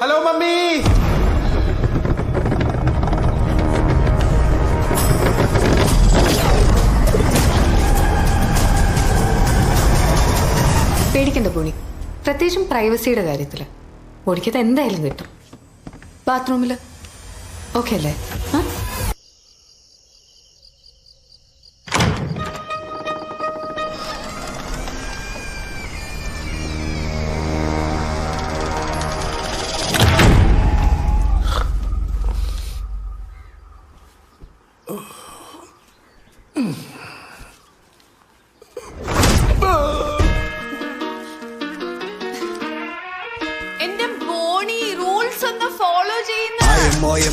Hello mummy. പേടിക്കണ്ട പോണി, പ്രത്യേകിച്ചും പ്രൈവസിയുടെ കാര്യത്തില് ഓടിക്കത് എന്തായാലും കിട്ടും. ബാത്റൂമില് ഓക്കെ അല്ലേ?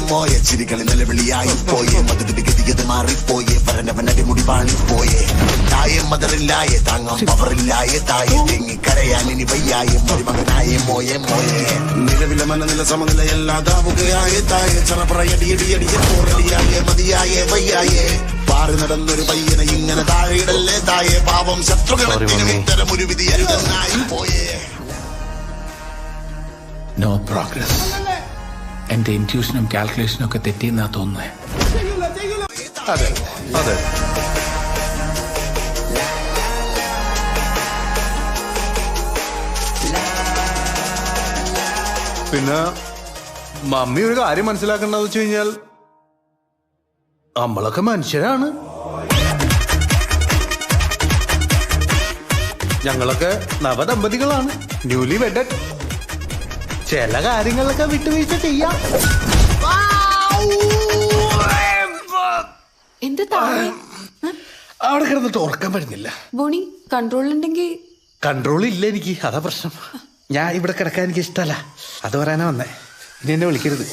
മോയെ ചിരികളി നിലവിളിയായി പോയേ മതഗതിഗതിയത് മാറിപ്പോയേ വരനവനടിമുടി വാണിപ്പോയേ തായെ മദറില്ലായേ താങ്ങാൻ പവറില്ലായേ തായെ തെങ്ങിക്കരയാൻ ഇനി വയ്യായേ മരുമകനായേ മോയെ മോയെ നിലവിലെ മനനില സമനിലയല്ലാതാവുകയായേ തായെ ചറപ്പറയടിയടിയടിയെ പോറടിയായേ മതിയായേ വയ്യായേ പാറി നടന്നൊരു പയ്യനെ ഇങ്ങനെ താഴെയിടല്ലേ തായെ പാവം ശത്രുക്കളത്തിന് ഇത്തരം ഒരു വിധി അരുതെന്നായി പോയേ. No progress. എന്റെ ഇൻറ്റ്യൂഷനും കാൽക്കുലേഷനും ഒക്കെ തെറ്റിയെന്നാ തോന്നുന്നേ. അതെ അതെ. പിന്നെ മമ്മി ഒരു കാര്യം മനസ്സിലാക്കേണ്ടതെന്ന് വെച്ച് കഴിഞ്ഞാൽ നമ്മളൊക്കെ മനുഷ്യരാണ്. ഞങ്ങളൊക്കെ നവദമ്പതികളാണ്, ന്യൂലി വെഡഡ്. ചില കാര്യങ്ങളിലൊക്കെ വിട്ടുവീഴ്ച ചെയ്യാം. എന്താ അവിടെ കിടന്നിട്ട് ഉറക്കാൻ പറ്റുന്നില്ല. ബോണി, കൺട്രോൾ ഉണ്ടെങ്കിൽ. കൺട്രോൾ ഇല്ല എനിക്ക്, അതാ പ്രശ്നം. ഞാൻ ഇവിടെ കിടക്കാൻ എനിക്ക് ഇഷ്ടമല്ല, അത് പറയാനാ വന്നേ. ഇനി എന്നെ വിളിക്കരുത്.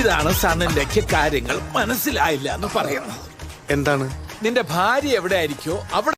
ഇതാണ് സണ്ണന്റെ കാര്യങ്ങൾ മനസ്സിലായില്ല എന്ന് പറയുന്നത്. എന്താണ്? നിന്റെ ഭാര്യ എവിടെ ആയിരിക്കോ അവിടെ